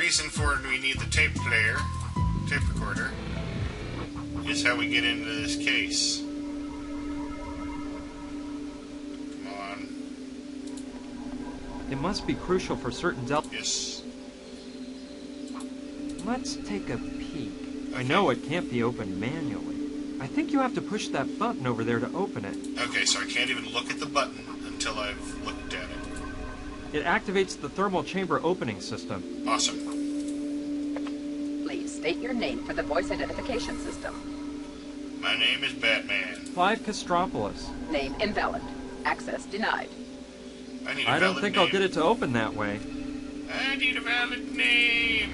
reason for we need the tape recorder, is how we get into this case. Come on. It must be crucial for certain Yes. Let's take a peek. Okay. I know it can't be opened manually. I think you have to push that button over there to open it. Okay, so I can't even look at the button until I've looked at it. It activates the thermal chamber opening system. Awesome. Please state your name for the voice identification system. My name is Batman. Clive Kastropoulos. Name invalid. Access denied. I need a I don't valid think name. I'll get it to open that way. I need a valid name.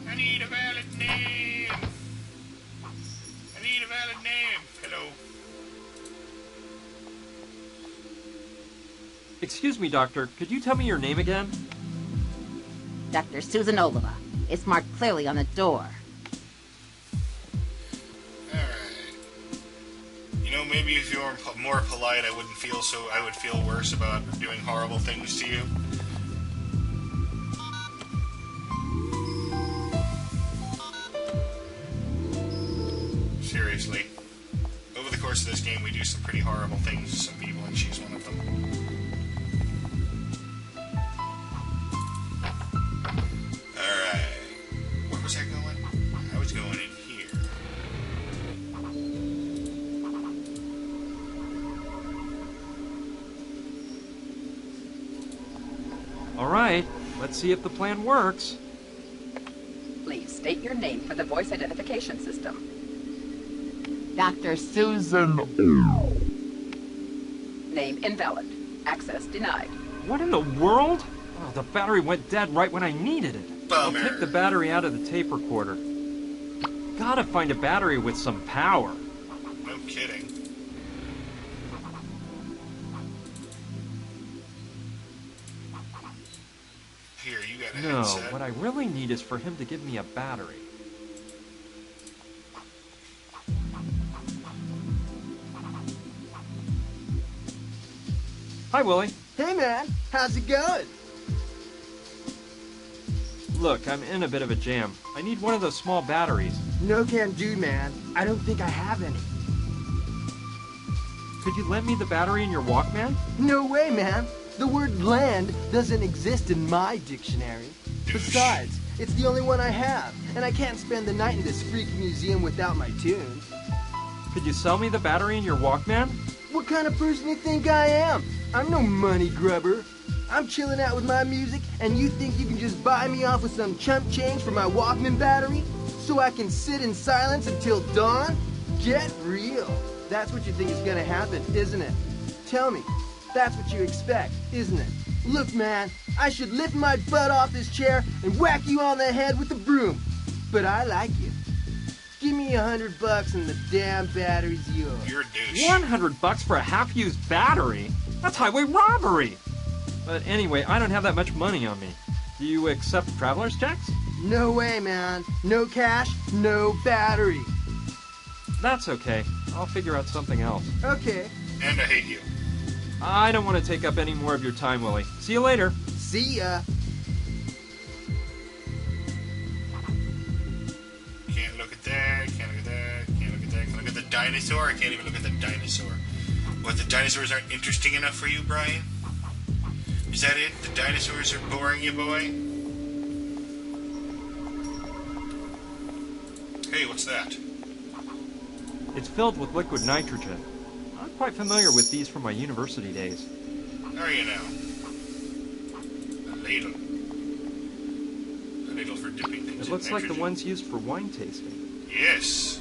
I need a valid name. I need a valid name. Hello. Excuse me, Doctor. Could you tell me your name again? Dr. Susan Oliva. It's marked clearly on the door. Alright. You know, maybe if you were more polite, I wouldn't feel so. I would feel worse about doing horrible things to you. Seriously. Over the course of this game, we do some pretty horrible things to some people, and she's one of them. Alright. Where was I going? I was going in here. All right. Let's see if the plan works. Please state your name for the voice identification system. Dr. Susan. Name invalid. Access denied. What in the world? Oh, the battery went dead right when I needed it. Bummer. I'll take the battery out of the tape recorder. Gotta find a battery with some power. No kidding. Here, you got a No, headset. what I really need is for him to give me a battery. Hi, Willie. Hey man, how's it going? Look, I'm in a bit of a jam. I need one of those small batteries. No can do, man. I don't think I have any. Could you lend me the battery in your Walkman? No way, man. The word land doesn't exist in my dictionary. Besides, it's the only one I have, and I can't spend the night in this freaky museum without my tunes. Could you sell me the battery in your Walkman? What kind of person do you think I am? I'm no money grubber. I'm chilling out with my music, and you think you can just buy me off with some chump change for my Walkman battery? So I can sit in silence until dawn? Get real. That's what you think is gonna happen, isn't it? Tell me, that's what you expect, isn't it? Look, man, I should lift my butt off this chair and whack you on the head with a broom. But I like you. Give me $100 and the damn battery's yours. You're a douche. $100 for a half-used battery? That's highway robbery! But anyway, I don't have that much money on me. Do you accept traveler's checks? No way, man. No cash, no battery. That's okay. I'll figure out something else. Okay. And I hate you. I don't want to take up any more of your time, Willie. See you later. See ya. Can't look at that, can't look at that, can't look at that. Can I look at the dinosaur? I can't even look at the dinosaur. What, the dinosaurs aren't interesting enough for you, Brian? Is that it? The dinosaurs are boring you, boy? Hey, what's that? It's filled with liquid nitrogen. I'm quite familiar with these from my university days. How are you now? A ladle. A ladle for dipping things It in looks like the nitrogen. ones used for wine tasting. Yes.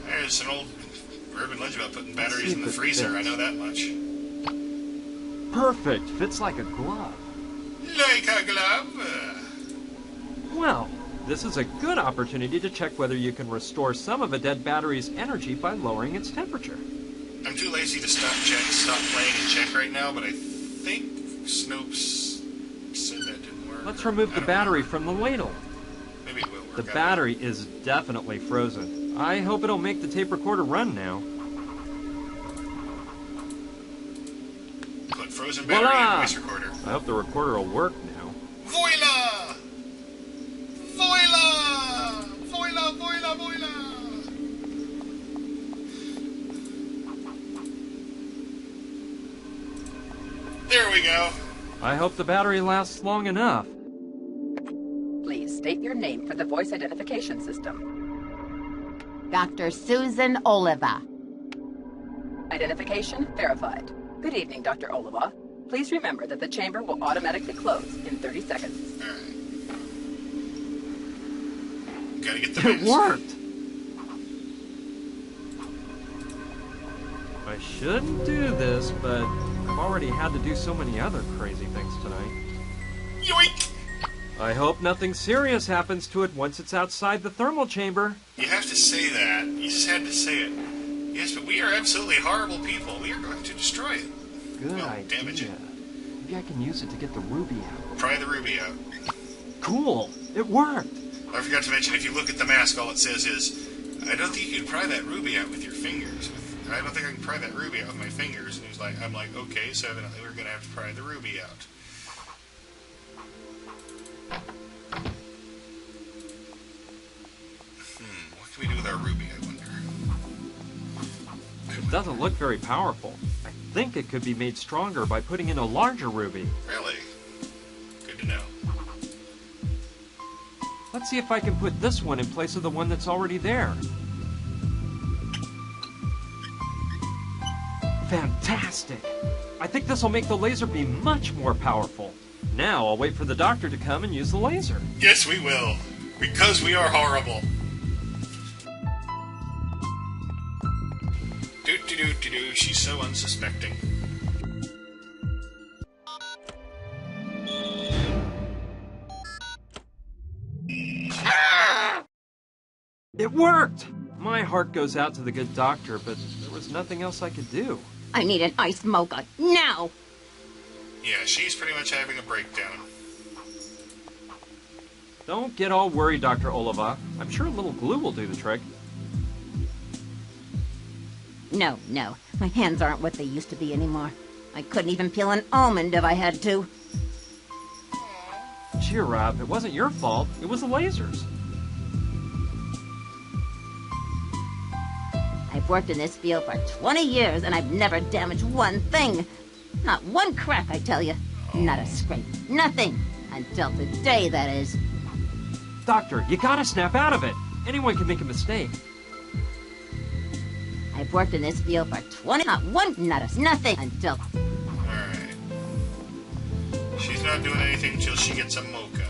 There's an old urban legend about putting Let's batteries see in if the it freezer. I fits. know that much. Perfect. Fits like a glove. Like a glove. Well, this is a good opportunity to check whether you can restore some of a dead battery's energy by lowering its temperature. I'm too lazy to stop playing and check right now, but I think Snopes said that didn't work. Let's remove the battery from the ladle. Maybe it will work. The battery is definitely frozen. I hope it'll make the tape recorder run now. Put frozen battery in Voila! voice recorder. I hope the recorder will work now. There we go. I hope the battery lasts long enough. Please state your name for the voice identification system. Dr. Susan Oliva. Identification verified. Good evening, Dr. Oliva. Please remember that the chamber will automatically close in 30 seconds. All right. Gotta get the It mask. worked! I shouldn't do this, but I've already had to do so many other crazy things tonight. Yoink! I hope nothing serious happens to it once it's outside the thermal chamber. You have to say that. You just had to say it. Yes, but we are absolutely horrible people. We are going to destroy it. Good Well, idea. damage it. Maybe I can use it to get the ruby out. Pry the ruby out. Cool! It worked! I forgot to mention, if you look at the mask, all it says is, I don't think you can pry that ruby out with your fingers. I don't think I can pry that ruby out with my fingers. And I'm like, okay, so evidently we're going to have to pry the ruby out. What can we do with our ruby, I wonder? It doesn't look very powerful. I think it could be made stronger by putting in a larger ruby. Really? Good to know. Let's see if I can put this one in place of the one that's already there. Fantastic! I think this will make the laser beam much more powerful. Now I'll wait for the doctor to come and use the laser. Yes, we will. Because we are horrible. Do-do-do-do-do. She's so unsuspecting. It worked! My heart goes out to the good doctor, but there was nothing else I could do. I need an iced mocha, now! Yeah, she's pretty much having a breakdown. Don't get all worried, Dr. Oliva. I'm sure a little glue will do the trick. No, my hands aren't what they used to be anymore. I couldn't even peel an almond if I had to. Cheer up, it wasn't your fault. It was the lasers. I've worked in this field for 20 years and I've never damaged one thing. Not one crack, I tell you. Not a scrape. Nothing. Until today, that is. Doctor, you gotta snap out of it. Anyone can make a mistake. I've worked in this field for 20... nothing until... Alright. She's not doing anything until she gets a mocha.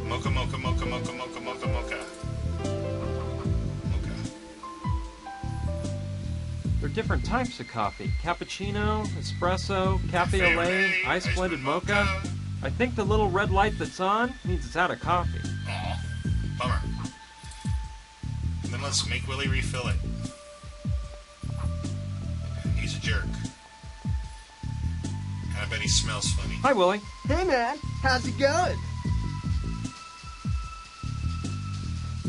Mocha, mocha, mocha, mocha, mocha, mocha, mocha. Mocha. There are different types of coffee. Cappuccino, espresso, cafe au lait, ice blended mocha. I think the little red light that's on means it's out of coffee. Aw. Bummer. And then let's make Willie refill it. He's a jerk. And I bet he smells funny. Hi, Willie. Hey, man. How's it going?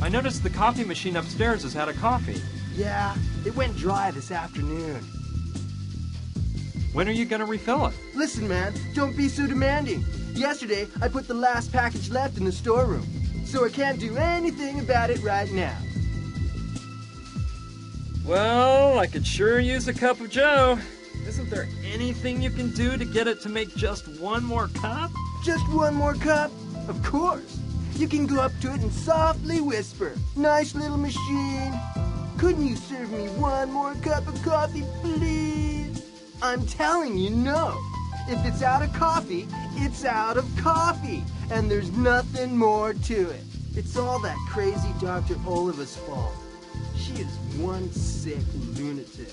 I noticed the coffee machine upstairs has had a coffee. Yeah, it went dry this afternoon. When are you going to refill it? Listen, man, don't be so demanding. Yesterday, I put the last package left in the storeroom, so I can't do anything about it right now. Well, I could sure use a cup of joe. Isn't there anything you can do to get it to make just one more cup? Just one more cup? Of course. You can go up to it and softly whisper, "Nice little machine. Couldn't you serve me one more cup of coffee, please?" I'm telling you, no. If it's out of coffee, it's out of coffee. And there's nothing more to it. It's all that crazy Dr. Oliva's fault. She is one sick lunatic.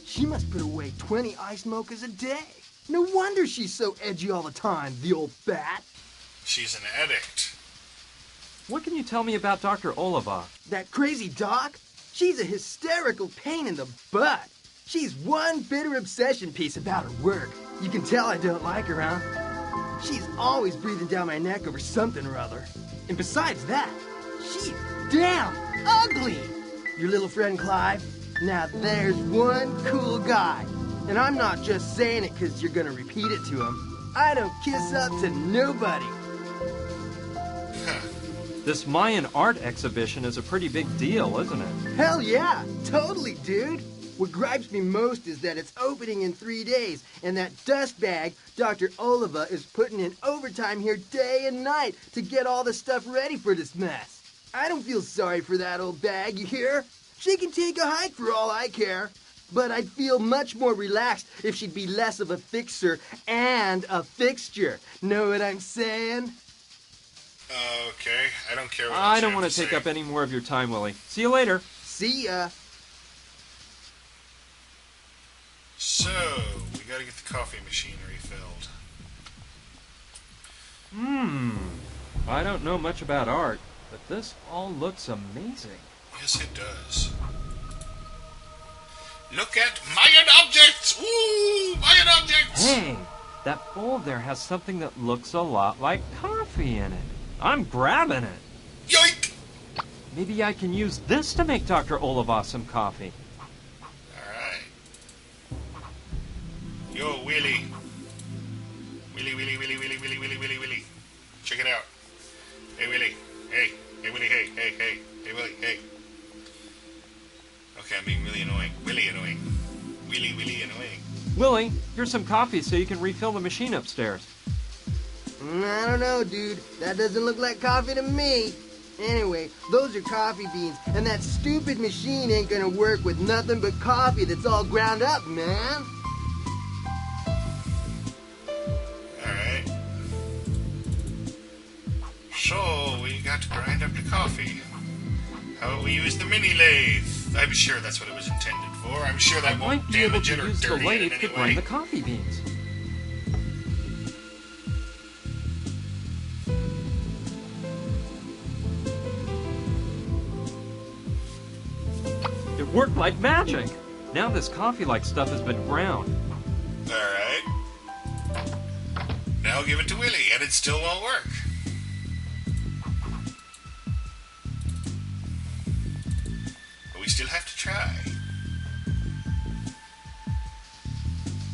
She must put away 20 iced mochas a day. No wonder she's so edgy all the time, the old bat. She's an addict. What can you tell me about Dr. Oliva? That crazy doc? She's a hysterical pain in the butt. She's one bitter obsession piece about her work. You can tell I don't like her, huh? She's always breathing down my neck over something or other. And besides that, she's damn ugly. Your little friend Clive? Now there's one cool guy. And I'm not just saying it because you're gonna repeat it to him. I don't kiss up to nobody. This Mayan art exhibition is a pretty big deal, isn't it? Hell yeah, totally, dude. What gripes me most is that it's opening in 3 days, and that dustbag, Dr. Oliva, is putting in overtime here day and night to get all the stuff ready for this mess. I don't feel sorry for that old bag, you hear? She can take a hike for all I care. But I'd feel much more relaxed if she'd be less of a fixer and a fixture. Know what I'm saying? Okay, I don't care what I don't want to take up any more of your time, Willie. See you later. See ya. So, we gotta get the coffee machine refilled. I don't know much about art, but this all looks amazing. Yes, it does. Look at Mayan objects! Ooh, Mayan objects! Hey, that bowl there has something that looks a lot like coffee in it. I'm grabbing it. Yoink! Maybe I can use this to make Dr. Oliva some coffee. Alright. Yo, Willie. Willie. Check it out. Hey, Willie. Hey, Willie, hey, Willie, hey. Okay, I'm being really annoying. Willie annoying. Willie, here's some coffee so you can refill the machine upstairs. I don't know, dude. That doesn't look like coffee to me. Anyway, those are coffee beans, and that stupid machine ain't gonna work with nothing but coffee that's all ground up, man. Alright. So, we got to grind up the coffee. How about we use the mini lathe? I'm sure that's what it was intended for. I'm sure that I won't might be able damage to it or use the dirty it lathe in to any grind the way. coffee beans. It worked like magic. Now this coffee-like stuff has been ground. Alright. Now give it to Willie, and it still won't work. But we still have to try.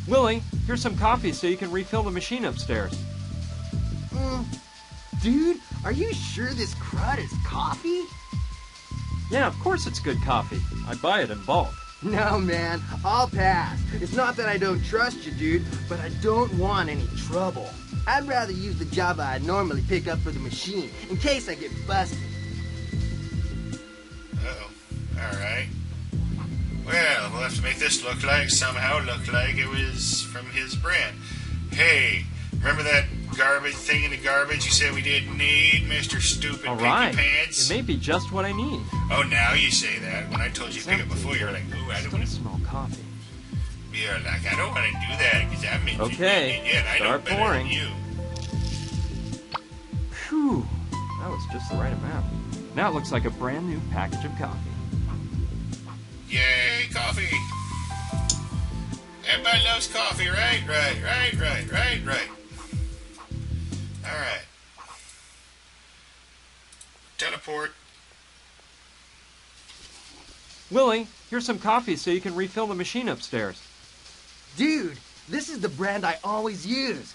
Willie, here's some coffee so you can refill the machine upstairs. Dude, are you sure this crud is coffee? Yeah, of course it's good coffee. I buy it in bulk. No, man, I'll pass. It's not that I don't trust you, dude, but I don't want any trouble. I'd rather use the Java I normally pick up for the machine, in case I get busted. Uh-oh. Alright. Well, we'll have to make this look like it was from his brand. Hey, remember that garbage thing in the garbage you said we didn't need, Mr. Stupid All Pinky right. Pants? It may be just what I need. Oh, now you say that. When I told you to pick it before, you were like, ooh, I don't Still want to... smell coffee. You're like, I don't want to do that, because I'm in Okay, I know start better pouring. than you. Phew, that was just the right amount. Now it looks like a brand new package of coffee. Yay, coffee! Everybody loves coffee, right? Alright. Teleport. Willie, here's some coffee so you can refill the machine upstairs. Dude, this is the brand I always use.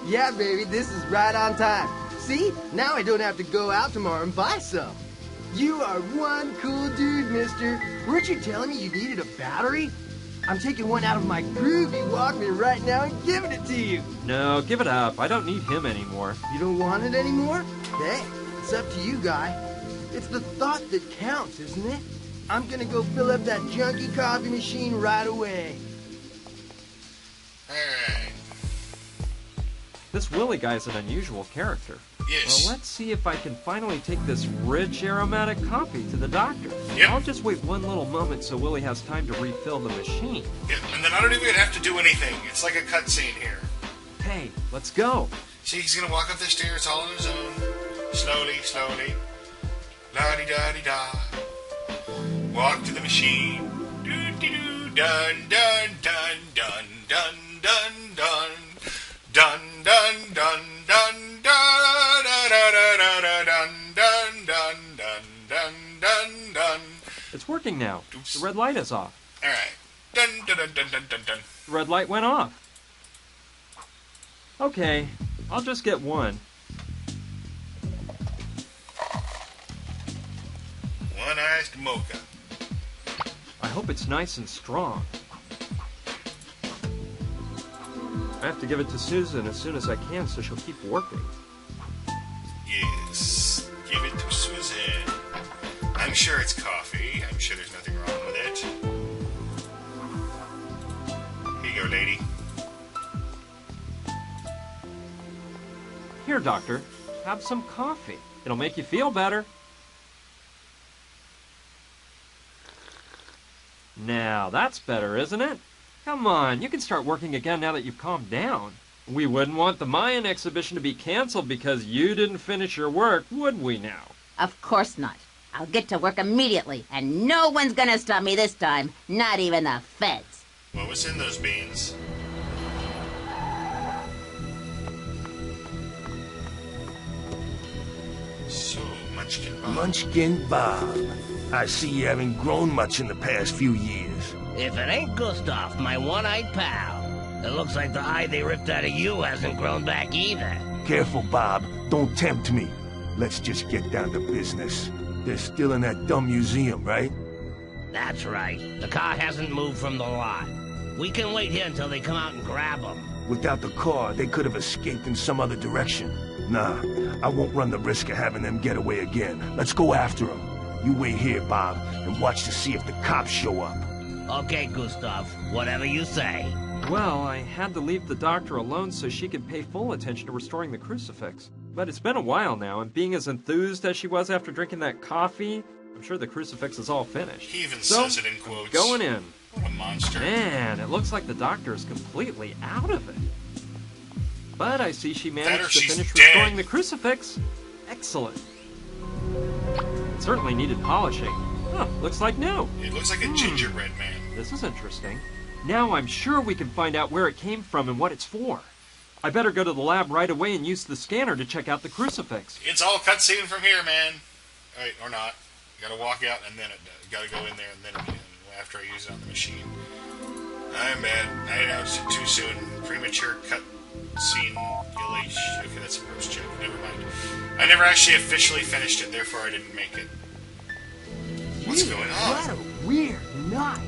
Yeah, baby, this is right on time. See? Now I don't have to go out tomorrow and buy some. You are one cool dude, mister. Weren't you telling me you needed a battery? I'm taking one out of my groovy Walkman right now and giving it to you. No, give it up. I don't need him anymore. You don't want it anymore? Hey, it's up to you, guy. It's the thought that counts, isn't it? I'm gonna go fill up that junky coffee machine right away. Alright. This Willie guy's an unusual character. Yes. Well, let's see if I can finally take this rich aromatic coffee to the doctor. Yep. I'll just wait one little moment so Willie has time to refill the machine. Yeah, and then I don't even have to do anything. It's like a cutscene here. Hey, let's go. See, he's gonna walk up the stairs all on his own. Slowly. La-di-da-di-da. Walk to the machine. Do-di-do. Dun, dun, dun, dun, dun, dun, dun. Dun, dun, dun, dun, dun, da, da, da, da, da, dun, dun, dun, dun, dun, dun, dun. It's working now. Oops. The red light is off. Alright. Dun, dun, dun, dun, dun, dun, dun. The red light went off. Okay, I'll just get one. One iced mocha. hope it's nice and strong. I have to give it to Susan as soon as I can so she'll keep working. Yes, give it to Susan. I'm sure it's coffee. I'm sure there's nothing wrong with it. Here you go, lady. Here, Doctor, have some coffee. It'll make you feel better. Now, that's better, isn't it? Come on, you can start working again now that you've calmed down. We wouldn't want the Mayan exhibition to be canceled because you didn't finish your work, would we now? Of course not. I'll get to work immediately, and no one's gonna stop me this time, not even the feds. What was in those beans? So, Munchkin Bob. Munchkin Bob. I see you haven't grown much in the past few years. If it ain't Gustav, my one-eyed pal. It looks like the eye they ripped out of you hasn't grown back either. Careful, Bob. Don't tempt me. Let's just get down to business. They're still in that dumb museum, right? That's right. The car hasn't moved from the lot. We can wait here until they come out and grab them. Without the car, they could have escaped in some other direction. Nah, I won't run the risk of having them get away again. Let's go after them. You wait here, Bob, and watch to see if the cops show up. Okay, Gustav. Whatever you say. Well, I had to leave the doctor alone so she could pay full attention to restoring the crucifix. But it's been a while now, and being as enthused as she was after drinking that coffee, I'm sure the crucifix is all finished. He even says it in quotes. Going in. What a monster. Man, it looks like the doctor is completely out of it. But I see she managed to finish restoring the crucifix. Excellent. It certainly needed polishing. Huh, looks like new. It looks like a gingerbread man. This is interesting. Now I'm sure we can find out where it came from and what it's for. I better go to the lab right away and use the scanner to check out the crucifix. It's all cutscene from here, man. Alright, or not. You gotta walk out and then it does. You gotta go in there and then again after I use it on the machine. I'm bad. I announced it too soon. Premature cutscene. Okay, that's a gross joke. Never mind. I never actually officially finished it, therefore I didn't make it. What's going on? What a weird night.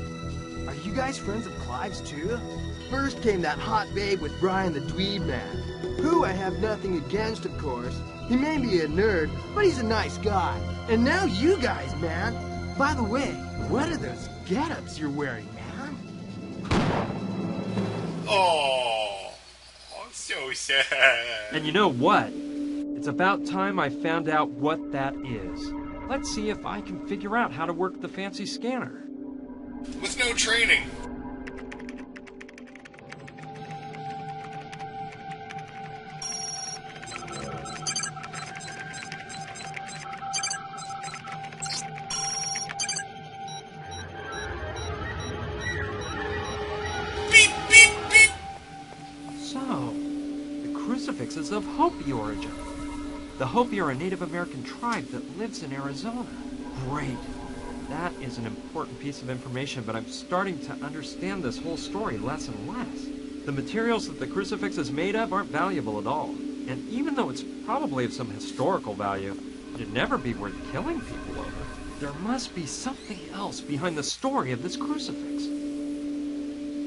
Are you guys friends of Clive's too? First came that hot babe with Brian the Dweeb Man, who I have nothing against, of course. He may be a nerd, but he's a nice guy. And now you guys, man. By the way, what are those get-ups you're wearing, man? Oh, so sad. And you know what? It's about time I found out what that is. Let's see if I can figure out how to work the fancy scanner. With no training. Beep, beep, beep. So, the crucifix is of Hopi origin. The Hopi are a Native American tribe that lives in Arizona. Great. That is an important piece of information, but I'm starting to understand this whole story less and less. The materials that the crucifix is made of aren't valuable at all. And even though it's probably of some historical value, it'd never be worth killing people over. There must be something else behind the story of this crucifix.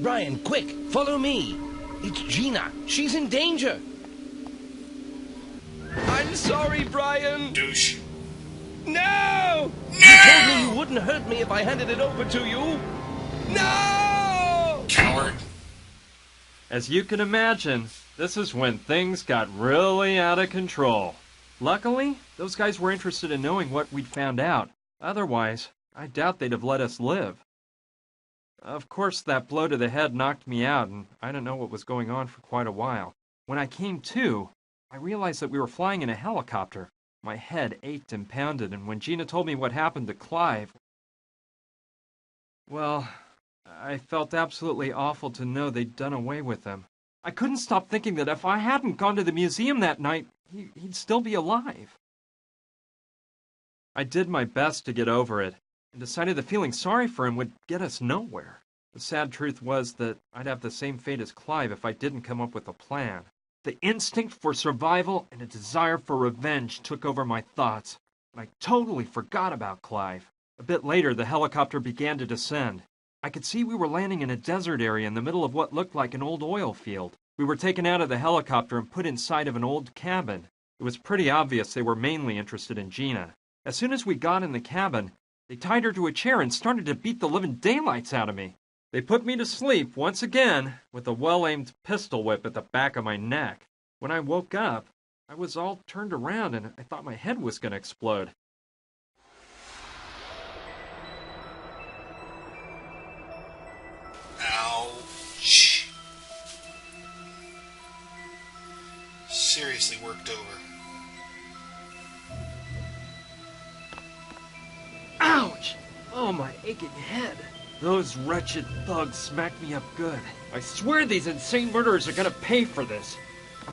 Brian, quick, follow me. It's Gina. She's in danger. I'm sorry, Brian. Douche. No! You told me you wouldn't hurt me if I handed it over to you. No! Coward. As you can imagine, this is when things got really out of control. Luckily, those guys were interested in knowing what we'd found out. Otherwise, I doubt they'd have let us live. Of course, that blow to the head knocked me out, and I didn't know what was going on for quite a while. When I came to, I realized that we were flying in a helicopter. My head ached and pounded, and when Gina told me what happened to Clive, well, I felt absolutely awful to know they'd done away with him. I couldn't stop thinking that if I hadn't gone to the museum that night, he'd still be alive. I did my best to get over it, and decided that feeling sorry for him would get us nowhere. The sad truth was that I'd have the same fate as Clive if I didn't come up with a plan. The instinct for survival and a desire for revenge took over my thoughts, and I totally forgot about Clive. A bit later, the helicopter began to descend. I could see we were landing in a desert area in the middle of what looked like an old oil field. We were taken out of the helicopter and put inside of an old cabin. It was pretty obvious they were mainly interested in Gina. As soon as we got in the cabin, they tied her to a chair and started to beat the living daylights out of me. They put me to sleep once again with a well-aimed pistol whip at the back of my neck. When I woke up, I was all turned around and I thought my head was going to explode. Ouch. Seriously worked over. Ouch! Oh, my aching head. Those wretched thugs smacked me up good. I swear these insane murderers are gonna pay for this.